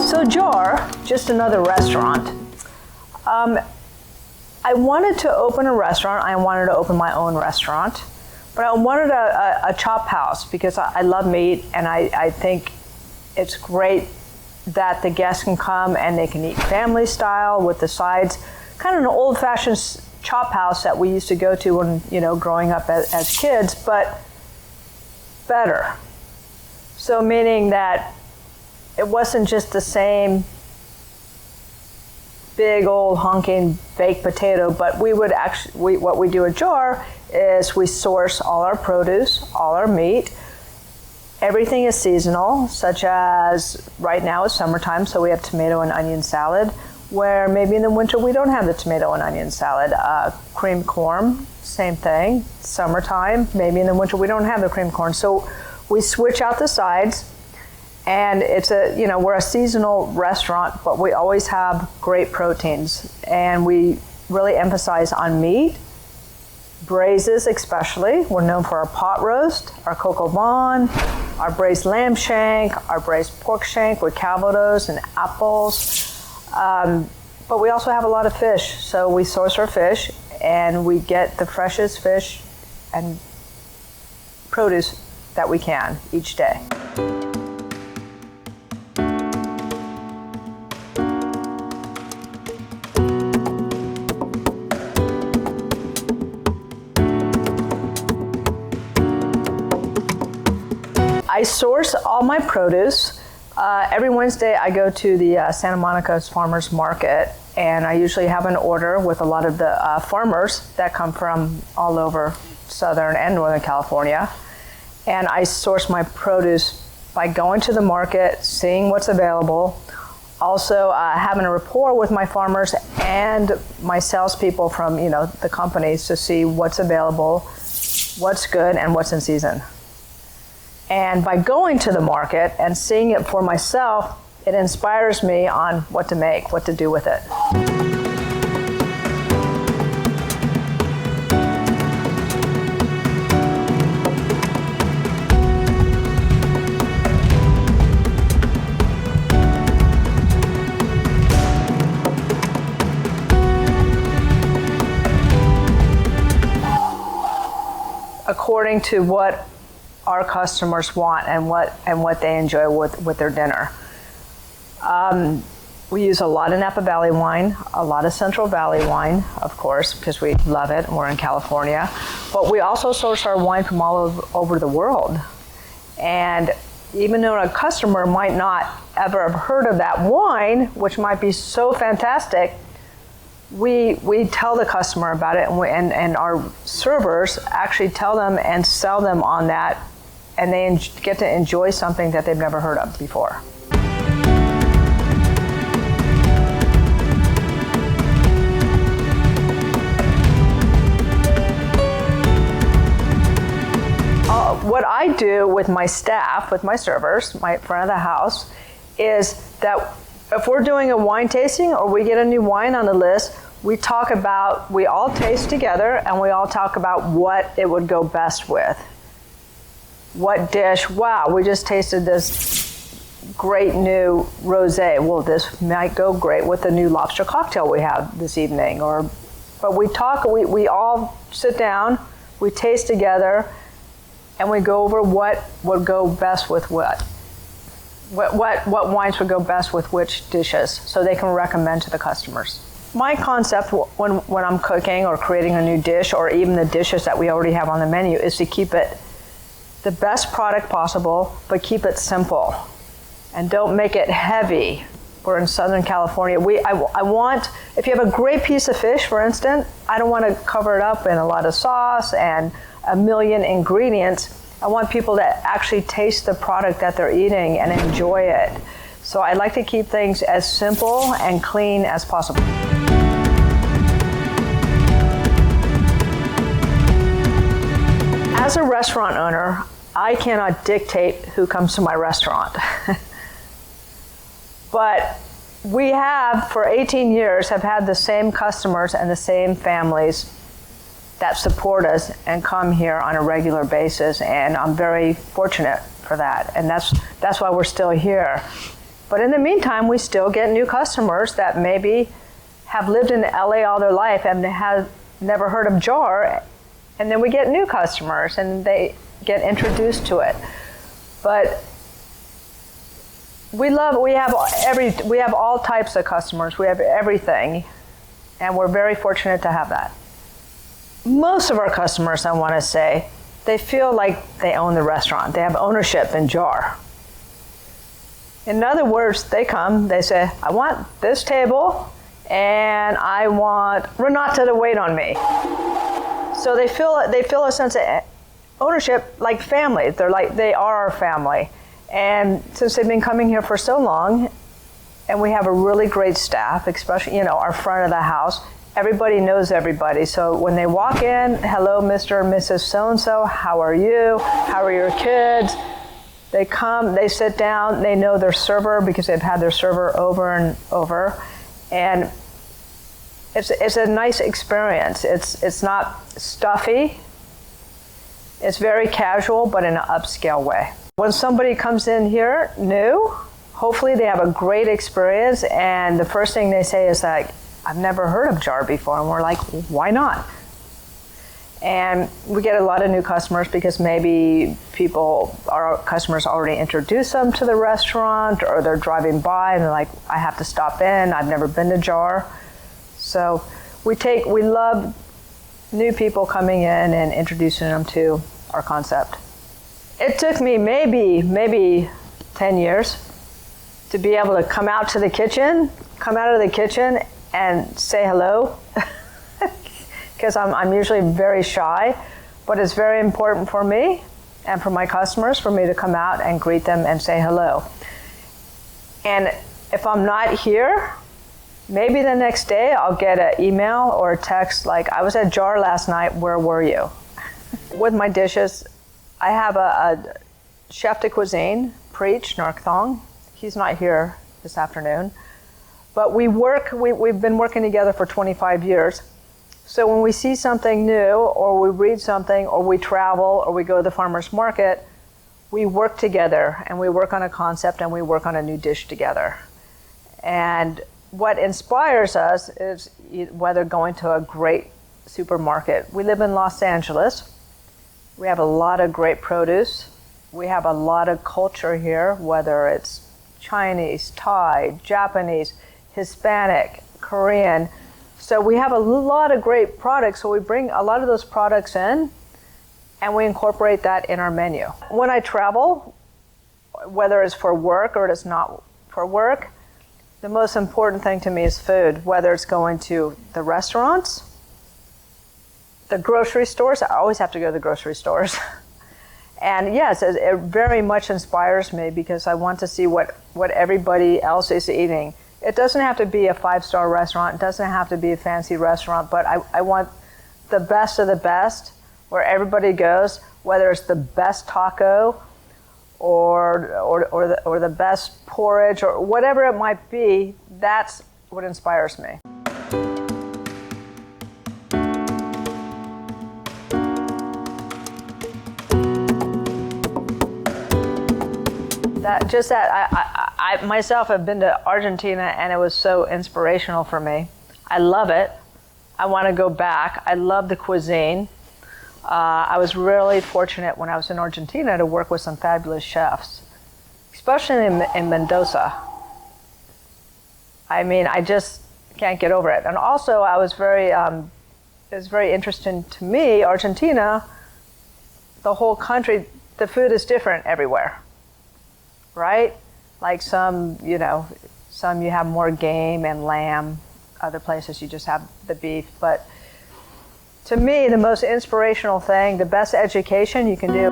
So JAR, just another restaurant. I wanted to open a restaurant. I wanted to open my own restaurant, but I wanted a ChopHouse because I love meat, and I think it's great that the guests can come and they can eat family style with the sides, kind of an old-fashioned ChopHouse that we used to go to when, growing up as kids, but better. So meaning that it wasn't just the same big old honking baked potato, but we would actually, what we do at JAR is we source all our produce, all our meat. Everything is seasonal, such as right now it's summertime, so we have tomato and onion salad, where maybe in the winter we don't have the tomato and onion salad. Cream corn, same thing. Summertime, maybe in the winter we don't have the cream corn. So we switch out the sides. And it's we're a seasonal restaurant, but we always have great proteins. And we really emphasize on meat, braises especially. We're known for our pot roast, our coq au vin, our braised lamb shank, our braised pork shank with calvados and apples. But we also have a lot of fish. So we source our fish and we get the freshest fish and produce that we can each day. I source all my produce. Every Wednesday I go to the Santa Monica's Farmers Market, and I usually have an order with a lot of the farmers that come from all over Southern and Northern California. And I source my produce by going to the market, seeing what's available, also having a rapport with my farmers and my salespeople from the companies to see what's available, what's good, and what's in season. And by going to the market and seeing it for myself, it inspires me on what to make, what to do with it. According to what our customers want and what they enjoy with their dinner. We use a lot of Napa Valley wine, a lot of Central Valley wine, of course, because we love it and we're in California. But we also source our wine from all over the world. And even though a customer might not ever have heard of that wine, which might be so fantastic, we tell the customer about it, and our servers actually tell them and sell them on that, and they get to enjoy something that they've never heard of before. What I do with my staff, with my servers, my front of the house, is that if we're doing a wine tasting or we get a new wine on the list, we all taste together and we all talk about what it would go best with. What dish, wow, we just tasted this great new rosé. Well, this might go great with the new lobster cocktail we have this evening. But we all sit down, we taste together, and we go over what would go best with what wines would go best with which dishes, so they can recommend to the customers. My concept when I'm cooking or creating a new dish, or even the dishes that we already have on the menu, is to keep it the best product possible, but keep it simple. And don't make it heavy. We're in Southern California. I want, if you have a great piece of fish, for instance, I don't want to cover it up in a lot of sauce and a million ingredients. I want people to actually taste the product that they're eating and enjoy it. So I like to keep things as simple and clean as possible. As a restaurant owner, I cannot dictate who comes to my restaurant. But we have, for 18 years, have had the same customers and the same families that support us and come here on a regular basis, and I'm very fortunate for that, and that's why we're still here. But in the meantime, we still get new customers that maybe have lived in LA all their life and have never heard of JAR, and then we get new customers and they get introduced to it. But we have all types of customers, we have everything, and we're very fortunate to have that. Most of our customers, I want to say, they feel like they own the restaurant. They have ownership in JAR. In other words, they come, they say, I want this table, and I want Renata to wait on me. So they feel a sense of ownership, like family. They are our family. And since they've been coming here for so long, and we have a really great staff, especially, our front of the house, everybody knows everybody. So when they walk in, hello, Mr. and Mrs. So-and-so, how are you? How are your kids? They come, they sit down, they know their server because they've had their server over and over. And it's a nice experience. It's not stuffy. It's very casual, but in an upscale way. When somebody comes in here new, hopefully they have a great experience, and the first thing they say is like, I've never heard of JAR before, and we're like, why not? And we get a lot of new customers because maybe our customers already introduced them to the restaurant, or they're driving by and they're like, I have to stop in, I've never been to JAR. So we love new people coming in and introducing them to our concept. It took me maybe 10 years to be able to come out of the kitchen and say hello, because I'm usually very shy, but it's very important for me and for my customers for me to come out and greet them and say hello. And if I'm not here, maybe the next day I'll get an email or a text like, I was at JAR last night, where were you? With my dishes, I have a chef de cuisine, Preach Narkthong. He's not here this afternoon. But we've been working together for 25 years. So when we see something new, or we read something, or we travel, or we go to the farmer's market, we work together, and we work on a concept, and we work on a new dish together. And what inspires us is whether going to a great supermarket. We live in Los Angeles. We have a lot of great produce. We have a lot of culture here, whether it's Chinese, Thai, Japanese, Hispanic, Korean. So we have a lot of great products, so we bring a lot of those products in, and we incorporate that in our menu. When I travel, whether it's for work or it's not for work, the most important thing to me is food, whether it's going to the restaurants, the grocery stores. I always have to go to the grocery stores. And yes, it very much inspires me because I want to see what everybody else is eating. It doesn't have to be a 5-star restaurant. It doesn't have to be a fancy restaurant, but I want the best of the best where everybody goes, whether it's the best taco or the best porridge or whatever it might be. That's what inspires me. I myself have been to Argentina, and it was so inspirational for me. I love it. I want to go back. I love the cuisine. I was really fortunate when I was in Argentina to work with some fabulous chefs, especially in Mendoza. I mean, I just can't get over it. And also, it was very interesting to me, Argentina, the whole country, the food is different everywhere. Right? Like some you have more game and lamb. Other places you just have the beef. But to me, the most inspirational thing, the best education you can do